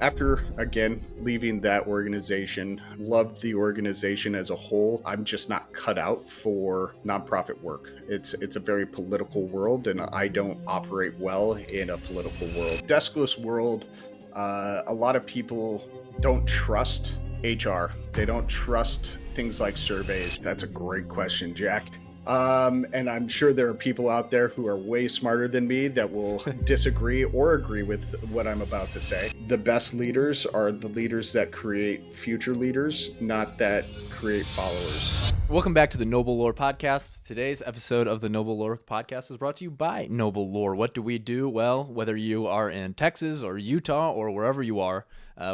After again leaving that organization, loved the organization as a whole. I'm just not cut out for nonprofit work. It's a very political world, and I don't operate well in a political world. Deskless world. A lot of people don't trust HR. They don't trust things like surveys. That's a great question, Jack. And I'm sure there are people out there who are way smarter than me that will disagree or agree with what I'm about to say. The best leaders are the leaders that create future leaders, not that create followers. Welcome back to the Noble Lore Podcast. Today's episode of the Noble Lore Podcast is brought to you by Noble Lore. What do we do? Well, whether you are in Texas or Utah or wherever you are,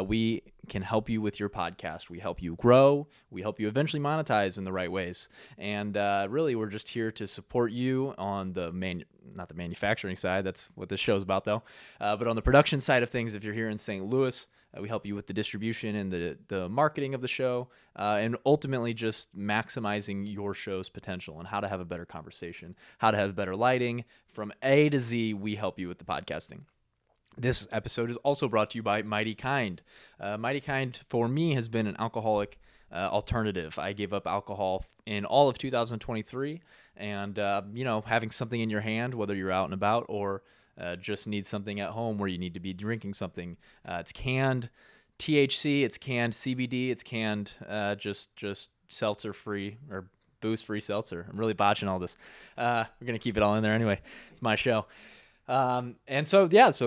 we can help you with your podcast. We help you grow. We help you eventually monetize in the right ways. And really, we're just here to support you on the not the manufacturing side. That's what this show's about, though. But on the production side of things, if you're here in St. Louis, we help you with the distribution and the marketing of the show, and ultimately just maximizing your show's potential and how to have a better conversation, how to have better lighting. From A to Z, we help you with the podcasting. This episode is also brought to you by Mighty Kind. Mighty Kind, for me, has been an alcoholic alternative. I gave up alcohol in all of 2023, and having something in your hand, whether you're out and about or just need something at home where you need to be drinking something. It's canned THC, it's canned CBD, it's canned just seltzer-free or booze-free seltzer. I'm really botching all this. We're going to keep it all in there anyway. It's my show. So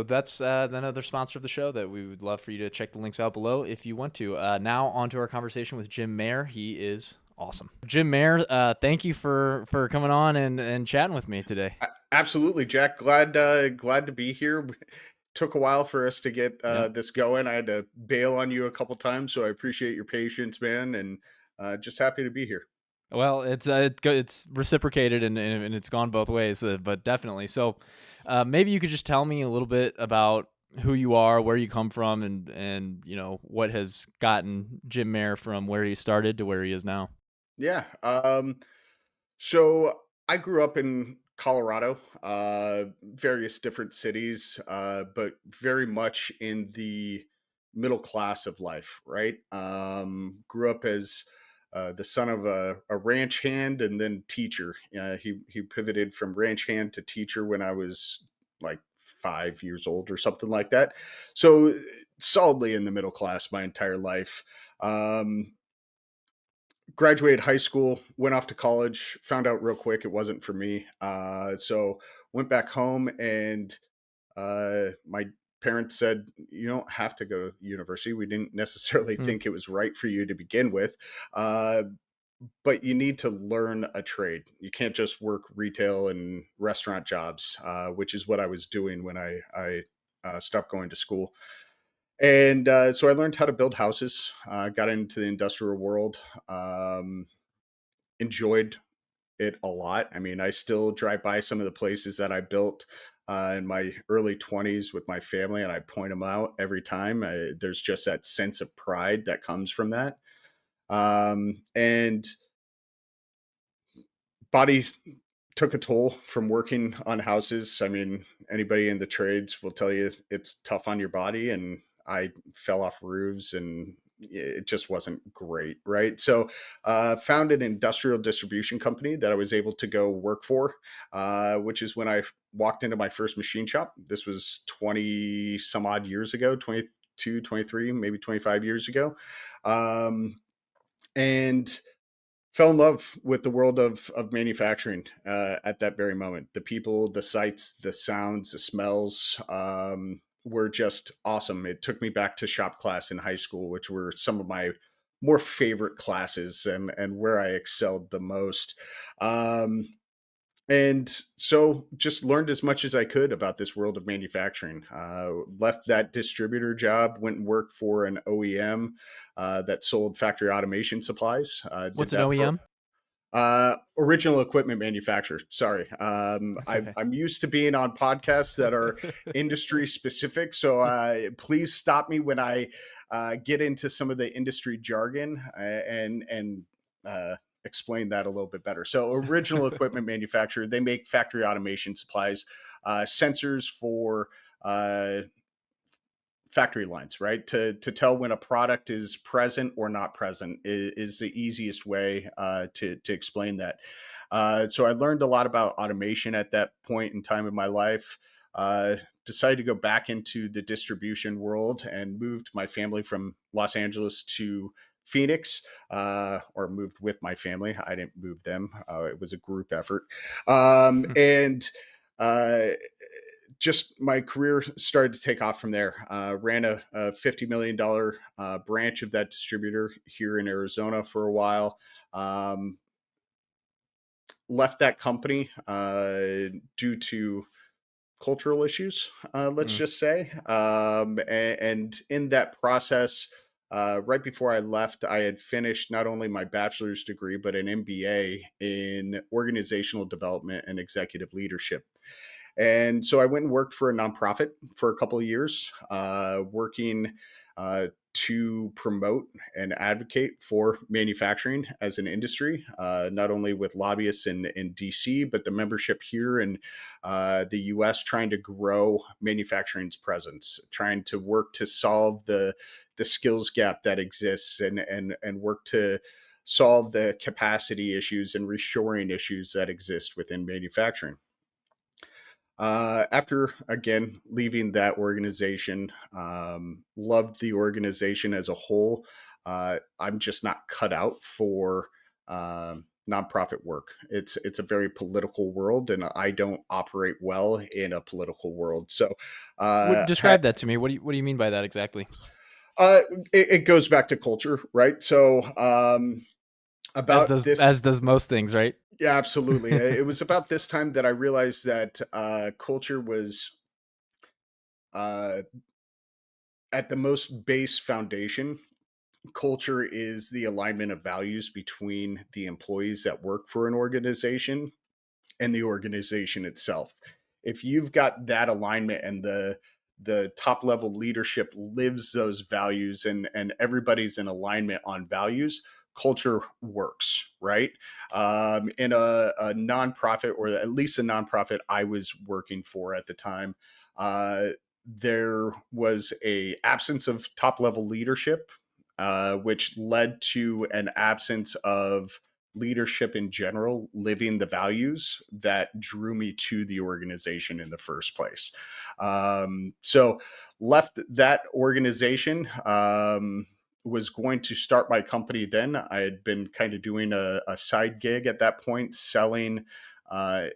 that's another sponsor of the show that we would love for you to check the links out below if you want to. Now on to our conversation with Jim Mayer. He is awesome. Jim Mayer, thank you for coming on and chatting with me today. Absolutely, Jack. Glad to be here. Took a while for us to get this going. I had to bail on you a couple times, so I appreciate your patience, man, and just happy to be here. Well, it's reciprocated and it's gone both ways, but definitely. So maybe you could just tell me a little bit about who you are, where you come from, and what has gotten Jim Mayer from where he started to where he is now. Yeah. So I grew up in Colorado, various different cities, but very much in the middle class of life, right? Grew up as the son of a ranch hand and then teacher. He pivoted from ranch hand to teacher when I was like 5 years old or something like that. So solidly in the middle class my entire life. Graduated high school, went off to college, found out real quick it wasn't for me. So went back home, and my parents said, you don't have to go to university. We didn't necessarily think it was right for you to begin with. But you need to learn a trade. You can't just work retail and restaurant jobs, which is what I was doing when I stopped going to school. And so I learned how to build houses, got into the industrial world, enjoyed it a lot. I mean, I still drive by some of the places that I built in my early 20s with my family, and I point them out every time. There's just that sense of pride that comes from that. And body took a toll from working on houses. I mean, anybody in the trades will tell you it's tough on your body, and I fell off roofs and it just wasn't great, right? So found an industrial distribution company that I was able to go work for, which is when I walked into my first machine shop. This was 20 some odd years ago, 22, 23, maybe 25 years ago. And fell in love with the world of manufacturing at that very moment. The people, the sights, the sounds, the smells were just awesome. It took me back to shop class in high school, which were some of my more favorite classes and where I excelled the most. And so just learned as much as I could about this world of manufacturing. Left that distributor job, went and worked for an OEM that sold factory automation supplies. What's an OEM? Original equipment manufacturer. Sorry. Okay. I'm used to being on podcasts that are industry specific. So please stop me when I get into some of the industry jargon and explain that a little bit better. So original equipment manufacturer, they make factory automation supplies, sensors for factory lines, right? To tell when a product is present or not present is the easiest way to explain that. So I learned a lot about automation at that point in time in my life. Decided to go back into the distribution world and moved my family from Los Angeles to Phoenix, or moved with my family. I didn't move them. It was a group effort. And uh, just my career started to take off from there. Ran a $50 million branch of that distributor here in Arizona for a while. Um, Left that company due to cultural issues, let's Mm. just say. And in that process, right before I left, I had finished not only my bachelor's degree, but an MBA in organizational development and executive leadership. And so I went and worked for a nonprofit for a couple of years, working to promote and advocate for manufacturing as an industry, not only with lobbyists in DC, but the membership here in the US, trying to grow manufacturing's presence, trying to work to solve the skills gap that exists, and work to solve the capacity issues and reshoring issues that exist within manufacturing. After again leaving that organization, loved the organization as a whole. I'm just not cut out for nonprofit work. It's a very political world, and I don't operate well in a political world. So, What uh, ha- describe that to me? What do you mean by that exactly? uh, it goes back to culture, right? So, As about does this, as does most things, right? yeah, absolutely. It was about this time that I realized that culture was uh, at the most base foundation. Culture is the alignment of values between the employees that work for an organization and the organization itself. If you've got that alignment and the top level leadership lives those values, and everybody's in alignment on values, culture works, right? In a nonprofit, or at least a nonprofit I was working for at the time, uh, there was a absence of top level leadership, which led to an absence of leadership in general living the values that drew me to the organization in the first place. So left that organization. Was going to start my company then. I had been kind of doing a side gig at that point, selling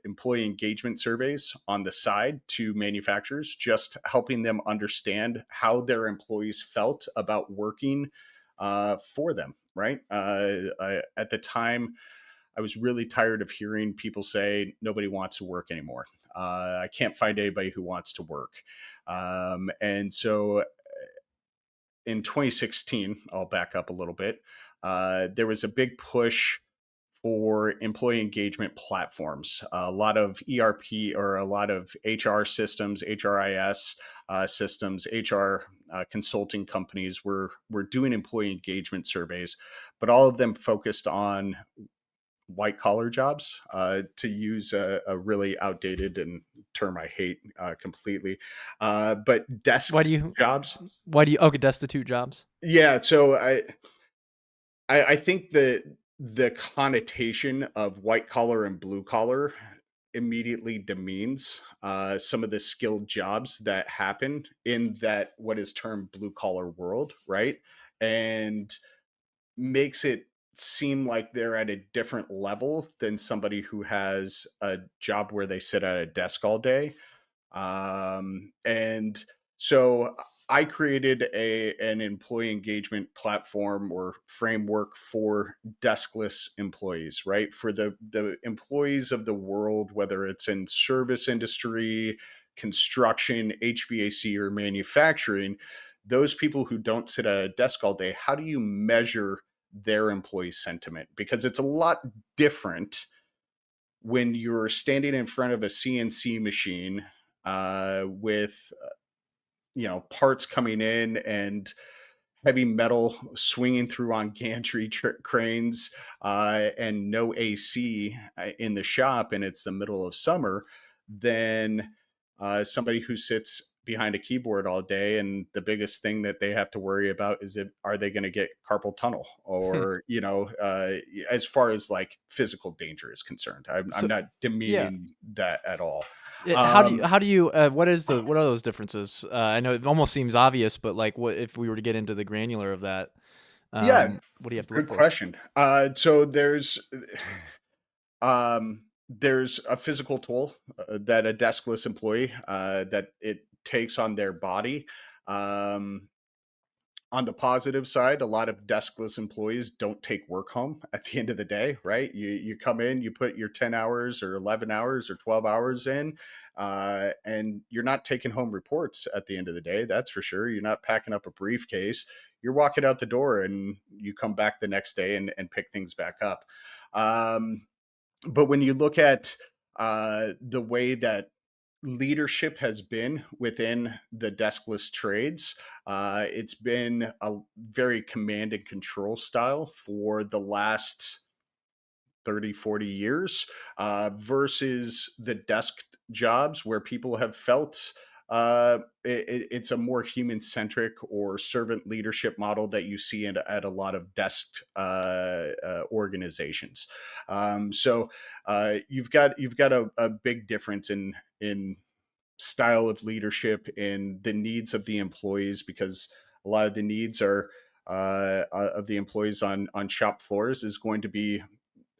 employee engagement surveys on the side to manufacturers, just helping them understand how their employees felt about working for them. Right. At the time, I was really tired of hearing people say nobody wants to work anymore. I can't find anybody who wants to work. And so in 2016, I'll back up a little bit. There was a big push for employee engagement platforms. A lot of ERP, or a lot of HR systems, HRIS systems, HR consulting companies were doing employee engagement surveys, but all of them focused on white collar jobs, to use a really outdated and term I hate completely, but desk Why do you jobs. okay, destitute jobs? Yeah, so I think the connotation of white collar and blue collar immediately demeans some of the skilled jobs that happen in that what is termed blue collar world, right? And makes it seem like they're at a different level than somebody who has a job where they sit at a desk all day. And so I created an employee engagement platform or framework for deskless employees, right? For the employees of the world, whether it's in service industry, construction, HVAC, or manufacturing, those people who don't sit at a desk all day, how do you measure their employee sentiment? Because it's a lot different when you're standing in front of a CNC machine, with parts coming in and heavy metal swinging through on gantry cranes, and no AC in the shop, and it's the middle of summer, than somebody who sits behind a keyboard all day, and the biggest thing that they have to worry about is, are they going to get carpal tunnel, or as far as like physical danger is concerned. I'm So not yeah, demeaning that at all. How do you um what are those differences? I know it almost seems obvious, but like, what if we were to get into the granular of that? yeah, What do you have to look good for? question. So there's a physical toll that a deskless employee that it takes on their body. um on the positive side, a lot of deskless employees don't take work home at the end of the day, right? You come in, you put your 10 hours or 11 hours or 12 hours in, and you're not taking home reports at the end of the day. That's for sure. You're not packing up a briefcase. You're walking out the door and you come back the next day and pick things back up. Um, but when you look at the way that leadership has been within the deskless trades, it's been a very command and control style for the last 30, 40 years, versus the desk jobs where people have felt it's a more human centric or servant leadership model that you see at a lot of desk organizations. You've got a big difference in style of leadership, in the needs of the employees, because a lot of the needs are of the employees on shop floors is going to be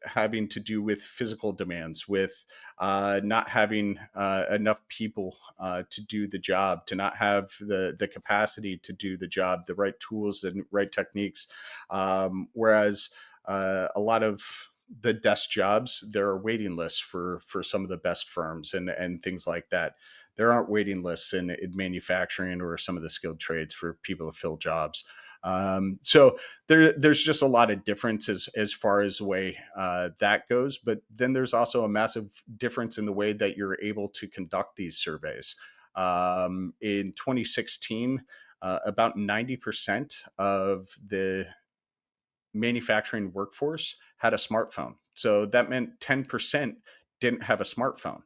having to do with physical demands, with not having enough people to do the job, to not have the capacity to do the job, the right tools and right techniques. Whereas a lot of the desk jobs, there are waiting lists for some of the best firms and things like that. There aren't waiting lists in manufacturing or some of the skilled trades for people to fill jobs. So there's just a lot of difference as far as the way that goes. But then there's also a massive difference in the way that you're able to conduct these surveys. In 2016, about 90% of the manufacturing workforce had a smartphone. So that meant 10% didn't have a smartphone.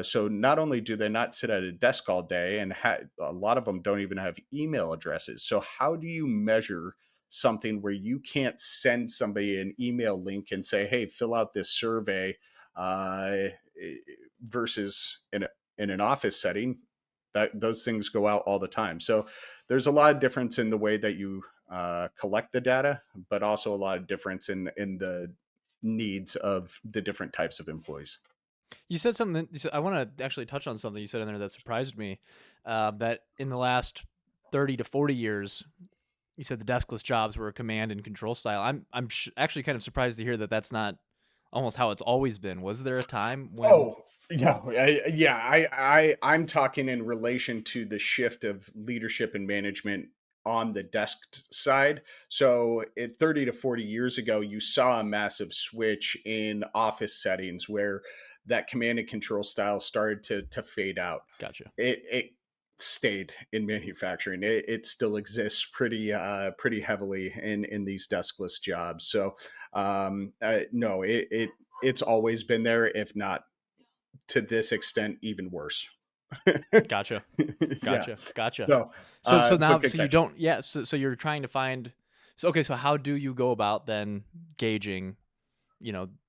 So not only do they not sit at a desk all day, and a lot of them don't even have email addresses. So how do you measure something where you can't send somebody an email link and say, "Hey, fill out this survey," uh, versus in an office setting? That those things go out all the time. So there's a lot of difference in the way that you collect the data, but also a lot of difference in the needs of the different types of employees. You said something. I want to actually touch on something you said in there that surprised me. That in the last 30 to 40 years, you said the deskless jobs were a command and control style. Actually kind of surprised to hear that that's not almost how it's always been. Was there a time when? Oh, yeah, yeah. I'm talking in relation to the shift of leadership and management on the desk side. So, 30 to 40 years ago, you saw a massive switch in office settings where that command and control style started to fade out. Gotcha. It stayed in manufacturing. It still exists pretty heavily in these deskless jobs. So, no, it's always been there, if not to this extent, even worse. Gotcha. Yeah. Gotcha. Gotcha. So, So but now, good so you catch. don't, yeah. So you're trying to find, so, okay. So how do you go about then gauging,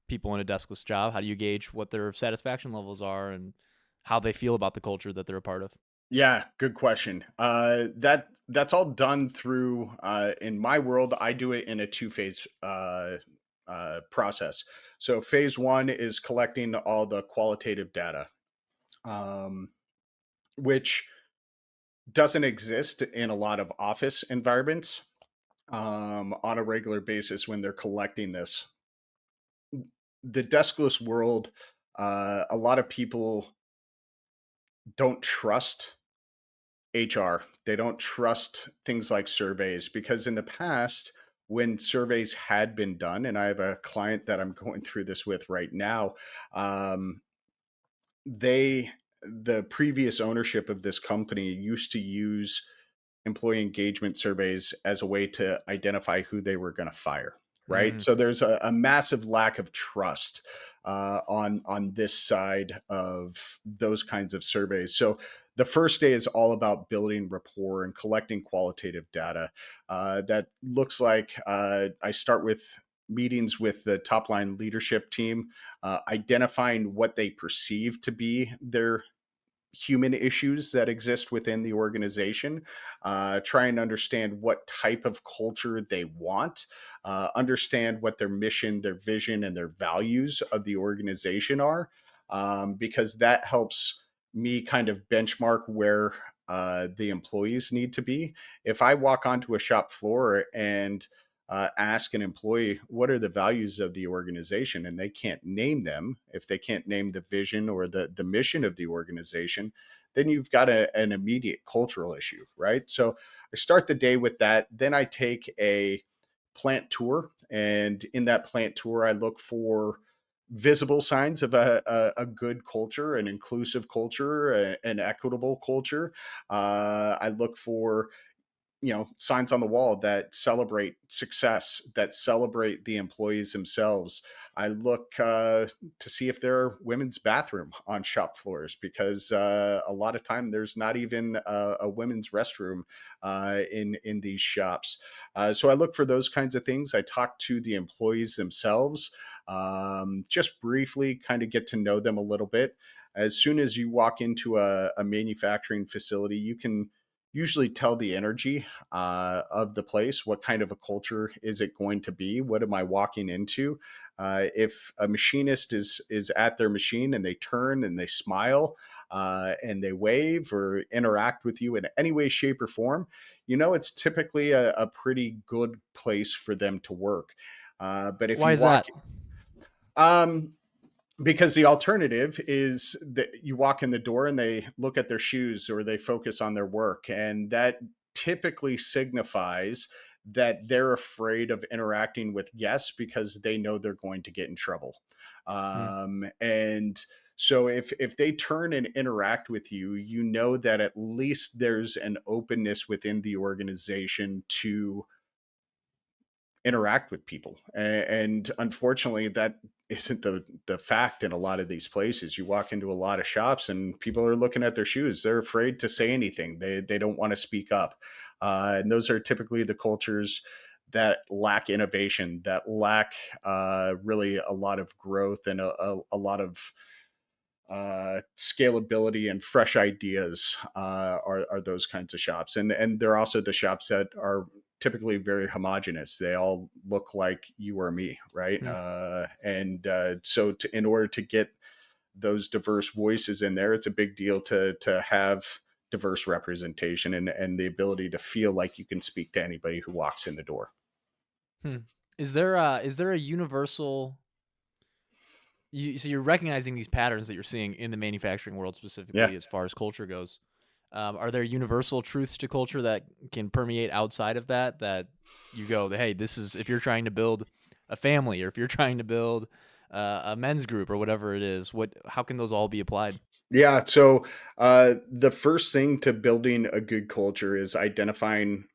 people in a deskless job? How do you gauge what their satisfaction levels are and how they feel about the culture that they're a part of? Yeah, good question. That's all done through in my world. I do it in a two-phase process. So phase one is collecting all the qualitative data, um, which doesn't exist in a lot of office environments on a regular basis when they're collecting this. The deskless world, a lot of people don't trust HR. They don't trust things like surveys, because in the past, when surveys had been done, and I have a client that I'm going through this with right now, um, they, the previous ownership of this company used to use employee engagement surveys as a way to identify who they were going to fire. Right, Mm, so there's a massive lack of trust on this side of those kinds of surveys. So the first day is all about building rapport and collecting qualitative data. That looks like I start with meetings with the top line leadership team, identifying what they perceive to be their human issues that exist within the organization, try and understand what type of culture they want, understand what their mission, their vision, and their values of the organization are, because that helps me kind of benchmark where the employees need to be. If I walk onto a shop floor and ask an employee what are the values of the organization and they can't name them, if they can't name the vision or the mission of the organization, then you've got an immediate cultural issue, right? So I start the day with that. Then I take a plant tour, and in that plant tour I look for visible signs of a good culture, an inclusive culture, an equitable culture. I look for signs on the wall that celebrate success, that celebrate the employees themselves. I look to see if there are women's bathroom on shop floors, because a lot of time there's not even a women's restroom in these shops. So I look for those kinds of things. I talk to the employees themselves, just briefly kind of get to know them a little bit. As soon as you walk into a manufacturing facility, you can usually tell the energy of the place. What kind of a culture is it going to be? What am I walking into? If a machinist is at their machine and they turn and they smile and they wave or interact with you in any way, shape, or form, it's typically a pretty good place for them to work. But if Why you is walk, that? um, because the alternative is that you walk in the door and they look at their shoes or they focus on their work. And that typically signifies that they're afraid of interacting with guests because they know they're going to get in trouble. Hmm. And so if they turn and interact with you, you know that at least there's an openness within the organization to interact with people. And unfortunately, that isn't the fact in a lot of these places. You walk into a lot of shops and people are looking at their shoes. They're afraid to say anything. They don't want to speak up. And those are typically the cultures that lack innovation, that lack really a lot of growth and a lot of scalability and fresh ideas are those kinds of shops. And they're also the shops that are typically very homogenous. They all look like you or me, right? Hmm. In order to get those diverse voices in there, it's a big deal to have diverse representation and the ability to feel like you can speak to anybody who walks in the door. Hmm. Is there a universal so you're recognizing these patterns that you're seeing in the manufacturing world Yeah. specifically as far as culture goes. Are there universal truths to culture that can permeate outside of that? That you go, hey, this is if you're trying to build a family, or if you're trying to build a men's group, or whatever it is. How can those all be applied? Yeah. So the first thing to building a good culture is identifying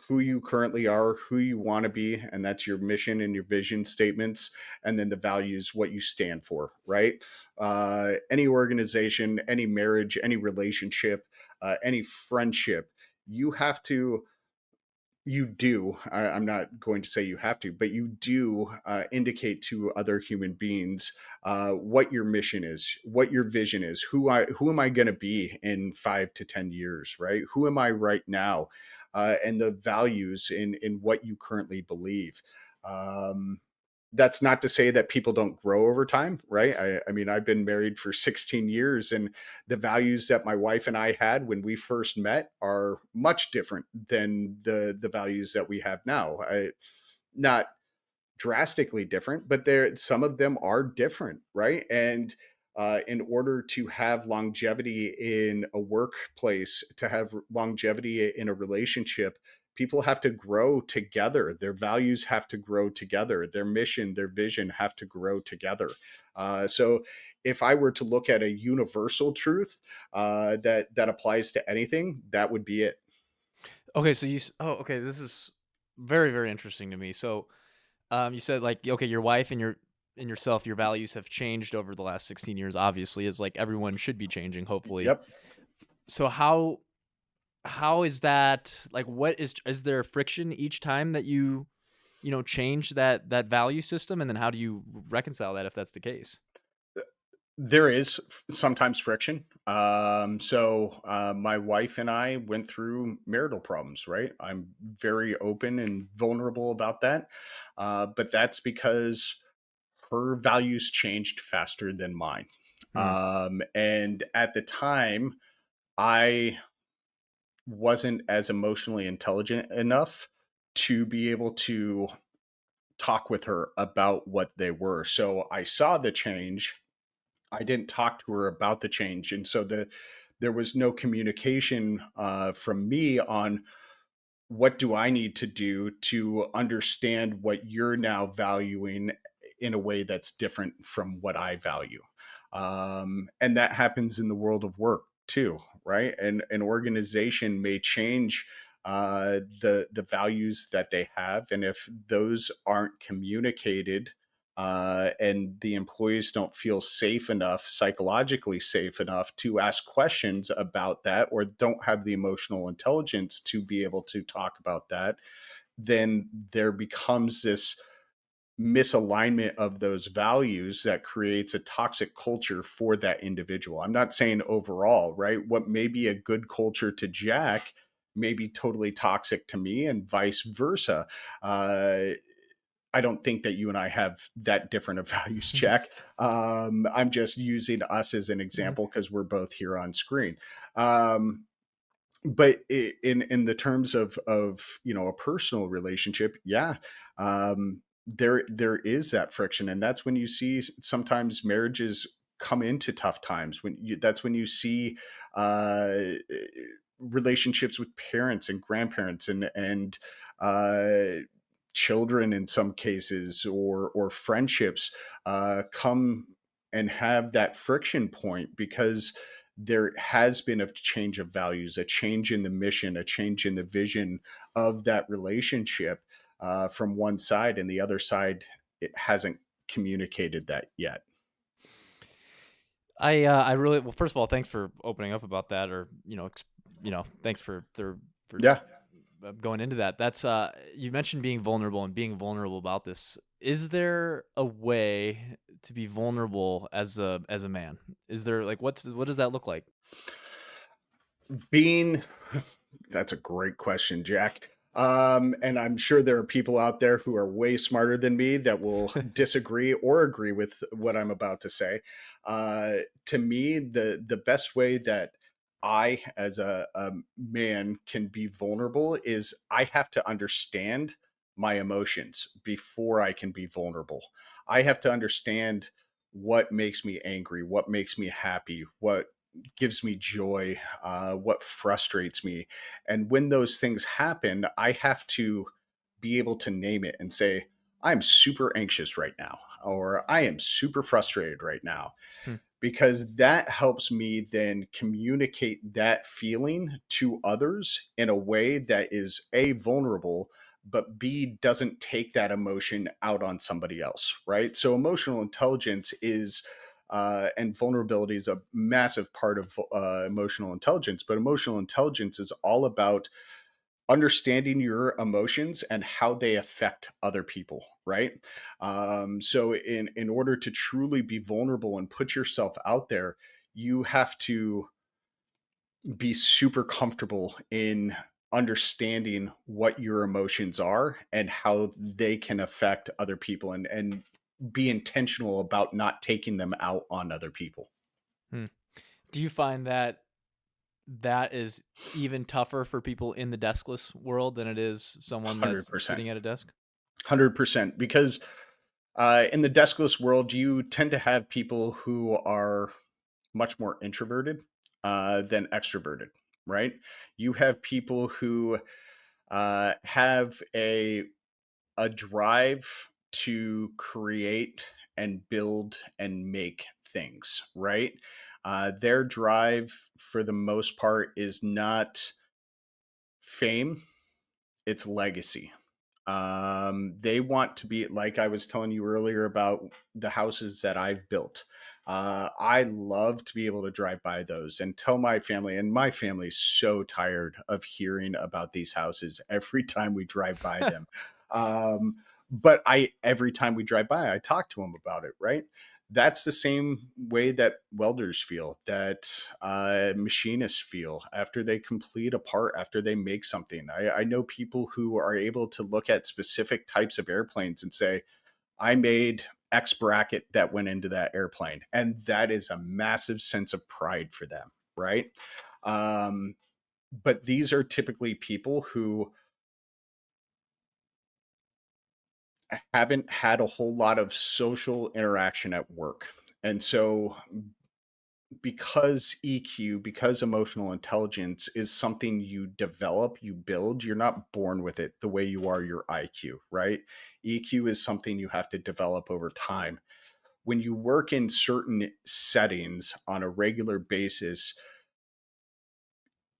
who you currently are, who you want to be, and that's your mission and your vision statements, and then the values, what you stand for, right? Any organization, any marriage, any relationship, any friendship, you have to I'm not going to say you have to, but you do indicate to other human beings what your mission is, what your vision is, who am I going to be in 5 to 10 years, right? Who am I right now, and the values in what you currently believe. Um, that's not to say that people don't grow over time, right? I mean, I've been married for 16 years, and the values that my wife and I had when we first met are much different than the values that we have now. Not drastically different, but there some of them are different, right? And in order to have longevity in a workplace, to have longevity in a relationship, people have to grow together. Their values have to grow together. Their mission, their vision have to grow together. So, if I were to look at a universal truth that applies to anything, that would be it. Okay, so okay, this is very very interesting to me. So you said like okay, your wife and yourself, your values have changed over the last 16 years. Obviously, it's like everyone should be changing, hopefully. Yep. So how is that like what is there friction each time that you change that value system, and then how do you reconcile that if that's the case? There is sometimes friction. My wife and I went through marital problems, right? I'm very open and vulnerable about that. But that's because her values changed faster than mine. Hmm. And at the time, I wasn't as emotionally intelligent enough to be able to talk with her about what they were. So I saw the change. I didn't talk to her about the change, and so there was no communication from me on what do I need to do to understand what you're now valuing in a way that's different from what I value. And that happens in the world of work too, right? And an organization may change the values that they have, and if those aren't communicated, and the employees don't feel safe enough, psychologically safe enough to ask questions about that, or don't have the emotional intelligence to be able to talk about that, then there becomes this misalignment of those values that creates a toxic culture for that individual. I'm not saying overall, right? What may be a good culture to Jack may be totally toxic to me, and vice versa. Uh, I don't think that you and I have that different of values, Jack. I'm just using us as an example because we're both here on screen. Um, but in the terms of a personal relationship, yeah, there is that friction, and that's when you see sometimes marriages come into tough times. That's when you see uh, relationships with parents and grandparents and uh, children in some cases, or friendships come and have that friction point because there has been a change of values, a change in the mission, a change in the vision of that relationship from one side, and the other side it hasn't communicated that yet. I really well. First of all, thanks for opening up about that, or thanks for Yeah. going into that. That's you mentioned being vulnerable and being vulnerable about this. Is there a way to be vulnerable as a man? Is there like what does that look like? Being That's a great question, Jack. And I'm sure there are people out there who are way smarter than me that will disagree or agree with what I'm about to say. To me, the best way that I, as a man, can be vulnerable is I have to understand my emotions before I can be vulnerable. I have to understand what makes me angry, what makes me happy, what gives me joy, what frustrates me. And when those things happen, I have to be able to name it and say, I'm super anxious right now, or I am super frustrated right now, Hmm. because that helps me then communicate that feeling to others in a way that is A, vulnerable, but B, doesn't take that emotion out on somebody else, right? So emotional intelligence is and vulnerability is a massive part of emotional intelligence, but emotional intelligence is all about understanding your emotions and how they affect other people, right? So in order to truly be vulnerable and put yourself out there, you have to be super comfortable in understanding what your emotions are and how they can affect other people, and be intentional about not taking them out on other people. Hmm. Do you find that that is even tougher for people in the deskless world than it is someone that's 100%. sitting at a desk? 100%. Because in the deskless world, you tend to have people who are much more introverted than extroverted, right? You have people who have a drive to create and build and make things, right? Their drive, for the most part, is not fame; it's legacy. They want to be like I was telling you earlier about the houses that I've built. I love to be able to drive by those and tell my family, and my family is so tired of hearing about these houses every time we drive by them. Um, but every time we drive by, I talk to them about it, right? That's the same way that welders feel, that machinists feel after they complete a part, after they make something. I know people who are able to look at specific types of airplanes and say, I made X bracket that went into that airplane. And that is a massive sense of pride for them, right? Um, but these are typically people who haven't had a whole lot of social interaction at work. And so because EQ, because emotional intelligence is something you develop, you build, you're not born with it the way you are your IQ, right? EQ is something you have to develop over time. When you work in certain settings on a regular basis,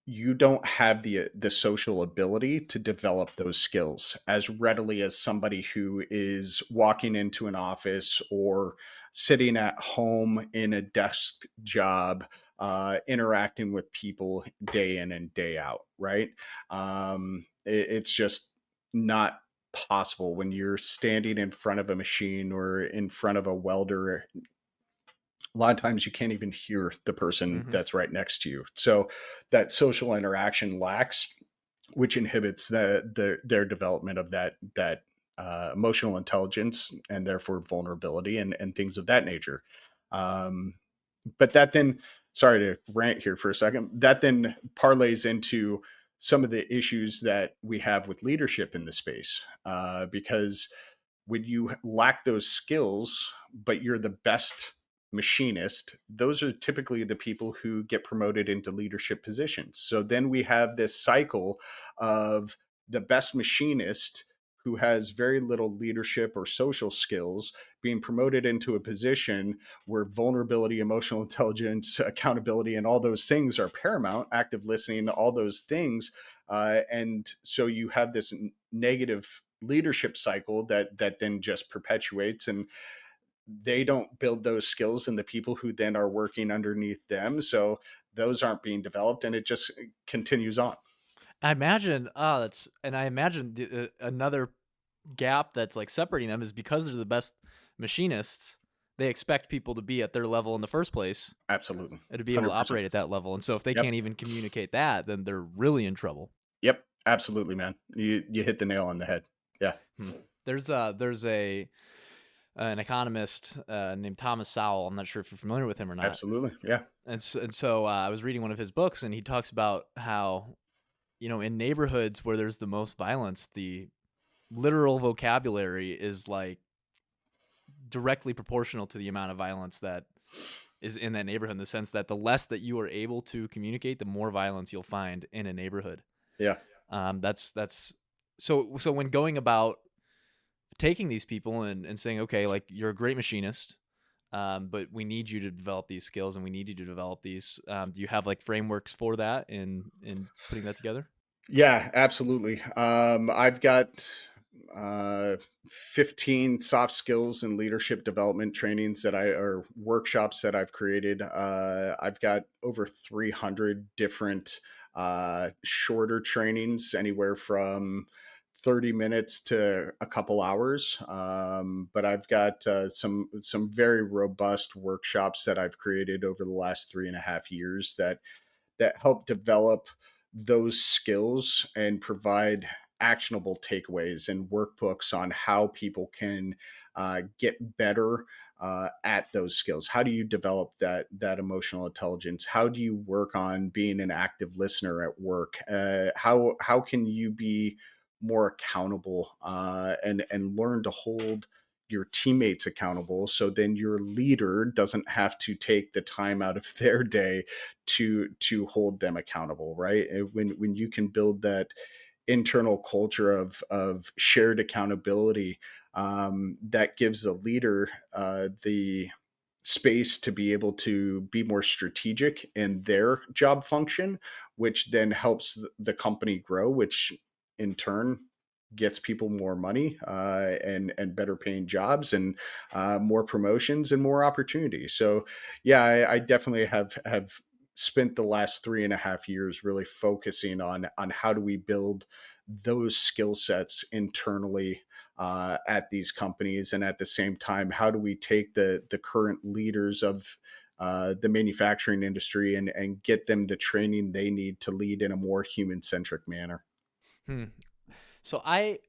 you don't have the social ability to develop those skills as readily as somebody who is walking into an office or sitting at home in a desk job, interacting with people day in and day out, right? It's just not possible when you're standing in front of a machine or in front of a welder. A lot of times you can't even hear the person Hmm. that's right next to you. So that social interaction lacks, which inhibits their development of emotional intelligence and therefore vulnerability and things of that nature. Um, but that then, sorry to rant here for a second, that then parlays into some of the issues that we have with leadership in the space, because when you lack those skills, but you're the best machinist, those are typically the people who get promoted into leadership positions. So then we have this cycle of the best machinist who has very little leadership or social skills being promoted into a position where vulnerability, emotional intelligence, accountability, and all those things are paramount, active listening, all those things. And so you have this negative leadership cycle that then just perpetuates, and they don't build those skills in the people who then are working underneath them, so those aren't being developed and it just continues on. I imagine, I imagine another gap that's like separating them is because they're the best machinists. They expect people to be at their level in the first place Absolutely. and to be able to 100%. operate at that level. And so if they Yep. can't even communicate that, then they're really in trouble. Yep, absolutely, man. You hit the nail on the head. Yeah. Hmm. There's an economist named Thomas Sowell. I'm not sure if you're familiar with him or not. Absolutely. Yeah. And so I was reading one of his books, and he talks about how in neighborhoods where there's the most violence, the literal vocabulary is like directly proportional to the amount of violence that is in that neighborhood, in the sense that the less that you are able to communicate, the more violence you'll find in a neighborhood. Yeah. That's so when going about taking these people and saying, okay, like, you're a great machinist, but we need you to develop these skills and we need you to develop these. Do you have like frameworks for that in putting that together? Yeah, absolutely. I've got uh, 15 soft skills and leadership development trainings or workshops that I've created. I've got over 300 different shorter trainings, anywhere from 30 minutes to a couple hours. But I've got some very robust workshops that I've created over the last 3.5 years that help develop those skills and provide actionable takeaways and workbooks on how people can get better at those skills. How do you develop that emotional intelligence? How do you work on being an active listener at work? How can you be more accountable and learn to hold your teammates accountable, so then your leader doesn't have to take the time out of their day to hold them accountable, right? And when you can build that internal culture of shared accountability, that gives the leader the space to be able to be more strategic in their job function, which then helps the company grow, which in turn gets people more money, and better paying jobs, and more promotions and more opportunities. So yeah, I definitely have spent the last 3.5 years really focusing on how do we build those skill sets internally at these companies, and at the same time, how do we take the current leaders of the manufacturing industry and get them the training they need to lead in a more human centric manner. Hmm. So I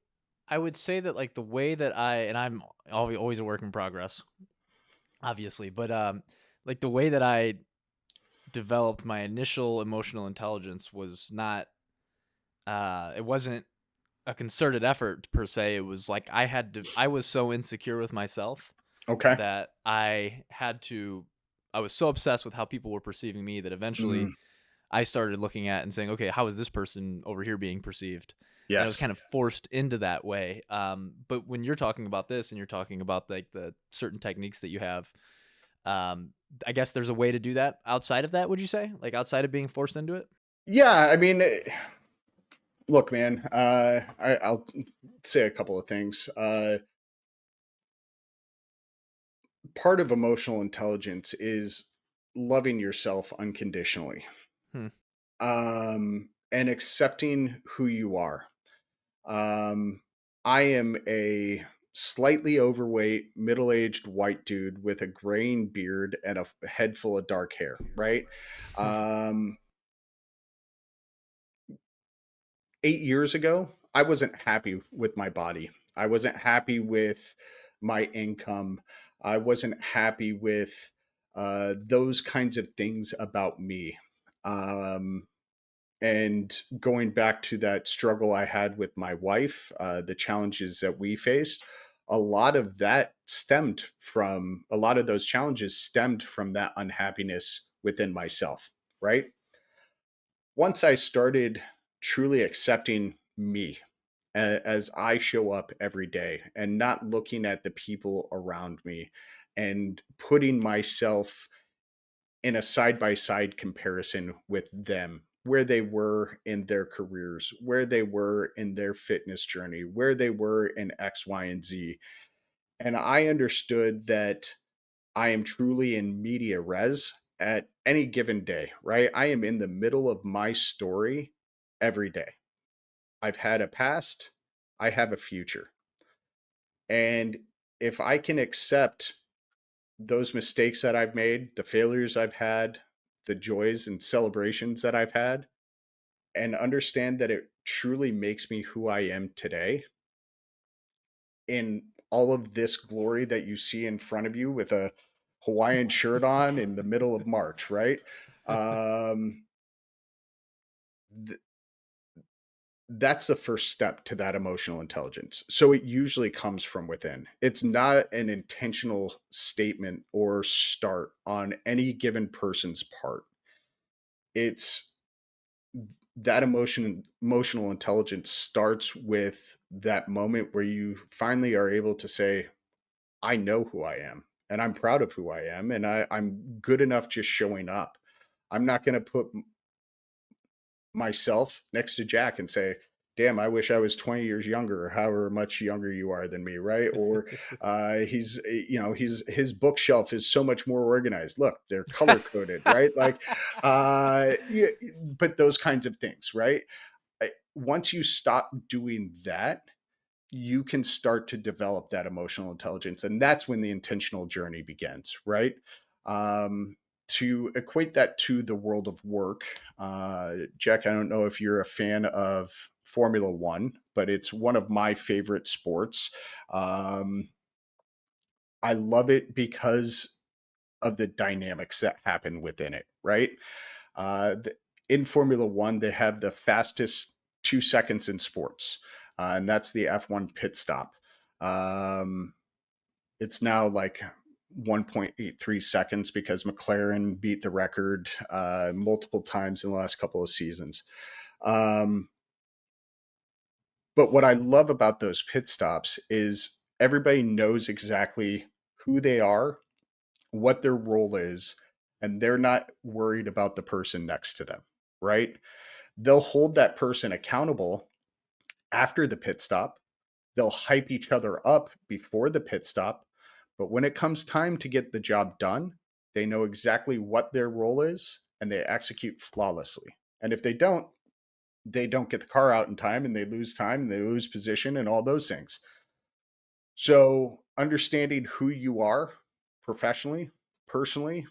would say that like the way that I'm always a work in progress, obviously, but like the way that I developed my initial emotional intelligence was not it wasn't a concerted effort per se. It was like I was so insecure with myself Okay. that I was so obsessed with how people were perceiving me that eventually Mm, I started looking at and saying, okay, how is this person over here being perceived? And I was yes. kind of forced into that way. But when you're talking about this and you're talking about like the certain techniques that you have, um, I guess there's a way to do that outside of that. Would you say, like outside of being forced into it? Yeah. I mean, look, man. I'll say a couple of things. Part of emotional intelligence is loving yourself unconditionally, Hmm. and accepting who you are. Um, I am a slightly overweight, middle-aged white dude with a graying beard and a head full of dark hair, right? Um, 8 years ago, I wasn't happy with my body. I wasn't happy with my income. I wasn't happy with those kinds of things about me. Um, and going back to that struggle I had with my wife, the challenges that we faced, a lot of those challenges stemmed from that unhappiness within myself, right? Once I started truly accepting me as I show up every day and not looking at the people around me and putting myself in a side by side comparison with them, where they were in their careers, where they were in their fitness journey, where they were in X, Y, and Z. And I understood that I am truly in media res at any given day, right? I am in the middle of my story every day. I've had a past, I have a future. And if I can accept those mistakes that I've made, the failures I've had, the joys and celebrations that I've had, and understand that it truly makes me who I am today in all of this glory that you see in front of you with a Hawaiian shirt on in the middle of March, right? Um, th- that's the first step to that emotional intelligence. So it usually comes from within. It's not an intentional statement or start on any given person's part. It's that emotional intelligence starts with that moment where you finally are able to say, I know who I am and I'm proud of who I am, and I'm good enough just showing up. I'm not going to put myself next to Jack and say, damn, I wish I was 20 years younger, or however much younger you are than me, right? Or his bookshelf is so much more organized. Look, they're color coded, right? Like, yeah, but those kinds of things, right? Once you stop doing that, you can start to develop that emotional intelligence. And that's when the intentional journey begins, right? Um, to equate that to the world of work, Jack, I don't know if you're a fan of Formula One, but it's one of my favorite sports. Um, I love it because of the dynamics that happen within it, right? Uh, th- in Formula One, they have the fastest 2 seconds in sports, and that's the F1 pit stop. Um, it's now like 1.83 seconds because McLaren beat the record multiple times in the last couple of seasons. Um, but what I love about those pit stops is everybody knows exactly who they are, what their role is, and they're not worried about the person next to them, right? They'll hold that person accountable after the pit stop. They'll hype each other up before the pit stop. But when it comes time to get the job done, they know exactly what their role is and they execute flawlessly. And if they don't get the car out in time and they lose time and they lose position and all those things. So, understanding who you are professionally, personally,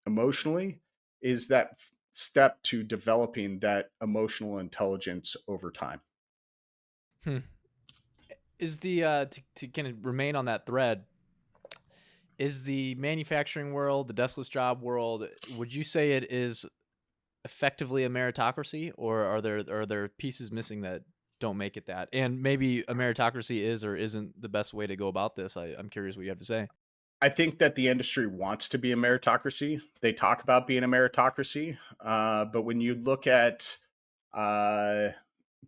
emotionally is that step to developing that emotional intelligence over time. Hmm. Is the to kind of remain on that thread, is the manufacturing world, the deskless job world, would you say it is effectively a meritocracy, or are there pieces missing that don't make it that? And maybe a meritocracy is or isn't the best way to go about this. I'm curious what you have to say. I think that the industry wants to be a meritocracy. They talk about being a meritocracy, but when you look at uh,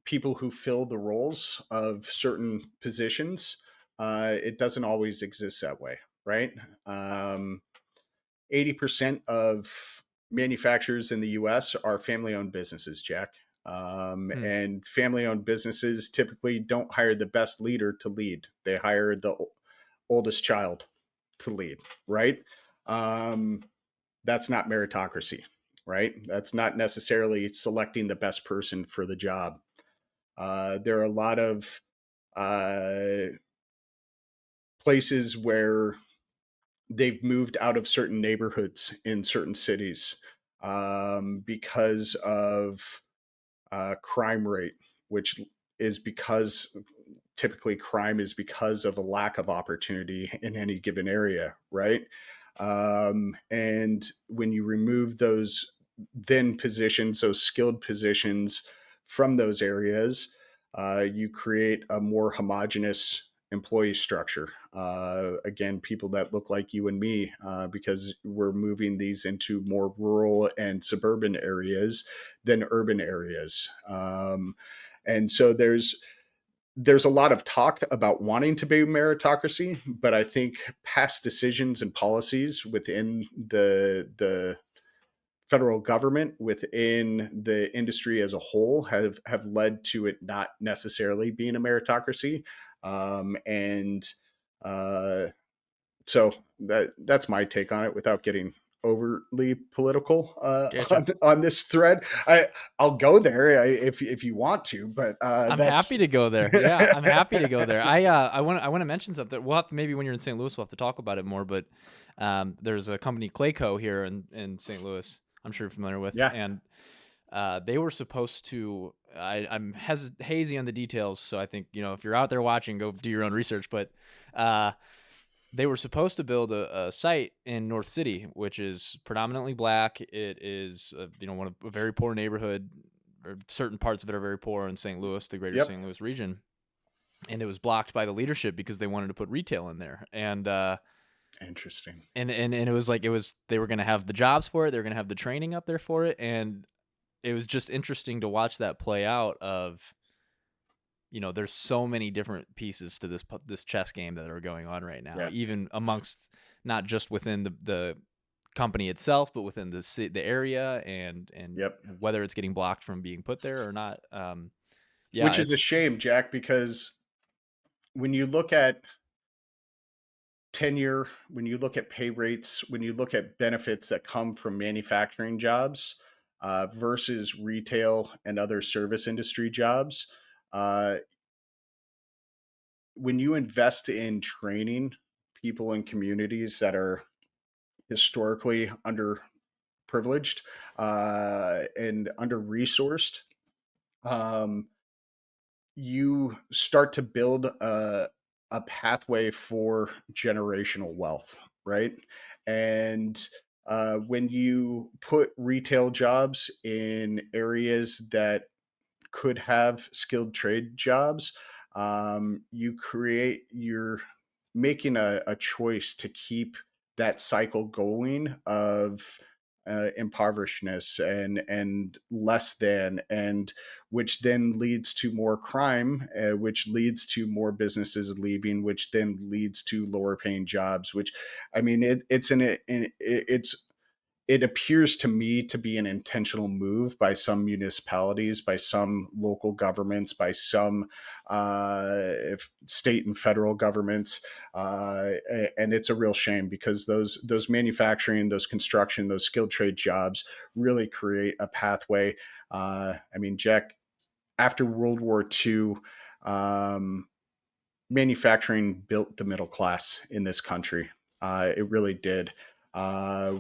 people who fill the roles of certain positions, it doesn't always exist that way, right? 80% of manufacturers in the US are family owned businesses, Jack. Hmm. And family owned businesses typically don't hire the best leader to lead, they hire the oldest child to lead, right? Um, that's not meritocracy, right? That's not necessarily selecting the best person for the job. There are a lot of uh, places where they've moved out of certain neighborhoods in certain cities because of crime rate, which is because typically crime is because of a lack of opportunity in any given area, right? And when you remove those then positions, those skilled positions from those areas, you create a more homogenous employee structure. Again, people that look like you and me, because we're moving these into more rural and suburban areas than urban areas. And so there's a lot of talk about wanting to be meritocracy, but I think past decisions and policies within the federal government, within the industry as a whole, have led to it not necessarily being a meritocracy. And uh, so that's my take on it without getting overly political Getcha. on this thread. I'll go there if you want to, but I'm that's happy to go there. Yeah, I'm happy to go there. I want to mention something. We'll have to, maybe when you're in St. Louis, we'll have to talk about it more. But there's a company, Clayco, here in St. Louis. I'm sure you're familiar with, yeah, and they were supposed to. I'm hazy on the details, so I think, if you're out there watching, go do your own research. But uh, they were supposed to build a site in North City, which is predominantly black. It is, one of a very poor neighborhood, or certain parts of it are very poor in St. Louis, the greater yep, St. Louis region. And it was blocked by the leadership because they wanted to put retail in there. interesting. And it was like, they were going to have the jobs for it. They were going to have the training up there for it. And it was just interesting to watch that play out of, there's so many different pieces to this chess game that are going on right now, Yeah, even amongst, not just within the company itself, but within the area, and yep. whether it's getting blocked from being put there or not. Yeah, Which is a it's shame, Jack, because when you look at tenure, when you look at pay rates, when you look at benefits that come from manufacturing jobs versus retail and other service industry jobs, uh, when you invest in training people in communities that are historically underprivileged and under resourced, um, you start to build a pathway for generational wealth, right? And when you put retail jobs in areas that could have skilled trade jobs, you're making a choice to keep that cycle going of impoverishedness and less than, and which then leads to more crime, which leads to more businesses leaving, which then leads to lower paying jobs. Which, I mean, it's it appears to me to be an intentional move by some municipalities, by some local governments, by some state and federal governments, and it's a real shame because those manufacturing, those construction, those skilled trade jobs really create a pathway. I mean, Jack, after World War II, um, manufacturing built the middle class in this country. It really did.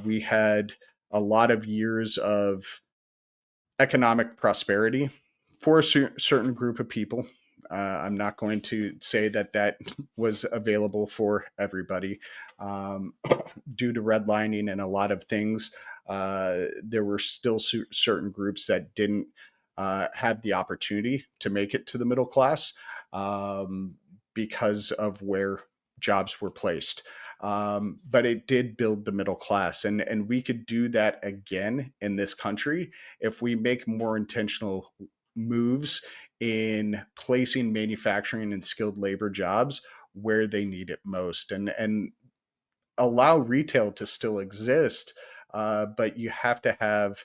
We had a lot of years of economic prosperity for a certain group of people. I'm not going to say that that was available for everybody. Um, Due to redlining and a lot of things, there were still certain groups that didn't have the opportunity to make it to the middle class um, because of where jobs were placed. But it did build the middle class, and we could do that again in this country if we make more intentional moves in placing manufacturing and skilled labor jobs where they need it most, and allow retail to still exist, but you have to have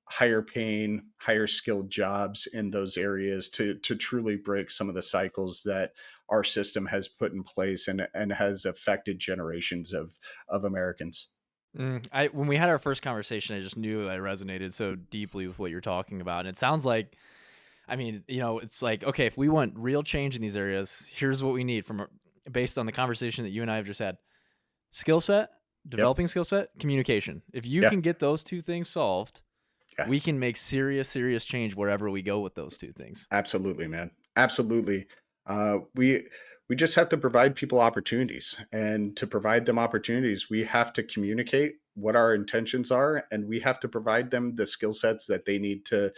higher paying, higher skilled jobs in those areas to truly break some of the cycles that our system has put in place and has affected generations of Americans. I when we had our first conversation, I just knew I resonated so deeply with what you're talking about. And it sounds like, I mean, it's like, okay, if we want real change in these areas, here's what we need based on the conversation that you and I have just had. Skill set, Yep. developing skill set, communication. If you Yeah. can get those two things solved, Yeah. we can make serious change wherever we go with those two things. Absolutely, man. Absolutely. We just have to provide people opportunities, and to provide them opportunities, we have to communicate what our intentions are, and we have to provide them the skill sets that they need to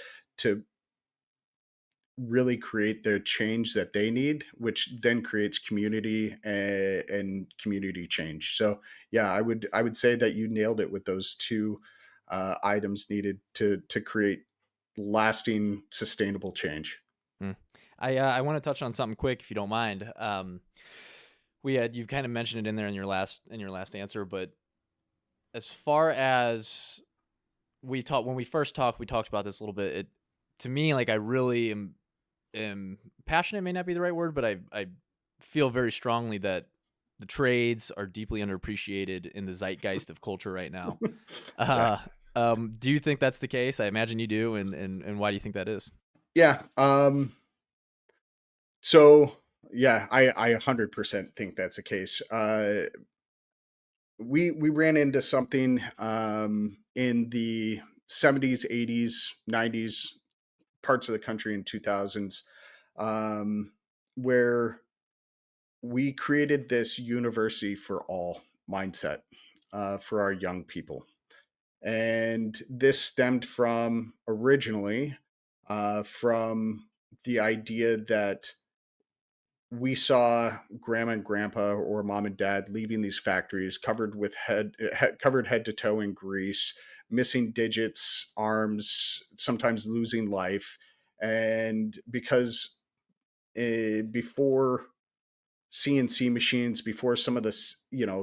really create the change that they need, which then creates community and community change. So, yeah, I would say that you nailed it with those two items needed to create lasting, sustainable change. Hmm. I want to touch on something quick if you don't mind. We had you kind of mentioned it in there in your last answer, but as far as when we first talked, we talked about this a little bit. It to me, like, I really am passionate may not be the right word, but I feel very strongly that the trades are deeply underappreciated in the zeitgeist of culture right now. Yeah. Uh, do you think that's the case? I imagine you do, and why do you think that is? Yeah. So yeah, I 100% think that's the case. We ran into something in the 70s, 80s, 90s, parts of the country in 2000s, um, where we created this university for all mindset for our young people. And this stemmed from originally from the idea that we saw grandma and grandpa or mom and dad leaving these factories covered head to toe in grease, missing digits, arms, sometimes losing life. And because before CNC machines, before some of this,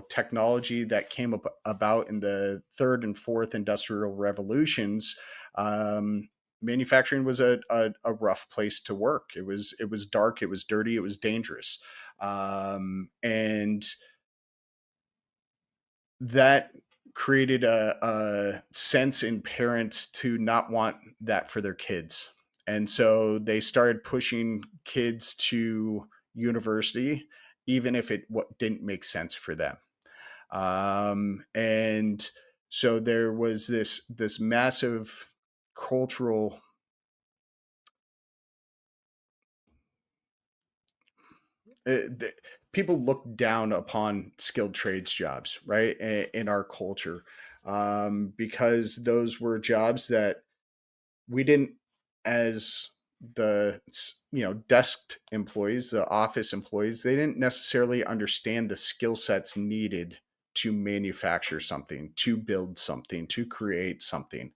technology that came about in the third and fourth industrial revolutions, um, manufacturing was a rough place to work. It was dark, it was dirty, it was dangerous, and that created a sense in parents to not want that for their kids. And so they started pushing kids to university, even if it didn't make sense for them. And so there was this massive cultural the, people look down upon skilled trades jobs, right, in our culture, because those were jobs that we didn't, as the desk employees, the office employees, they didn't necessarily understand the skill sets needed to manufacture something, to build something, to create something.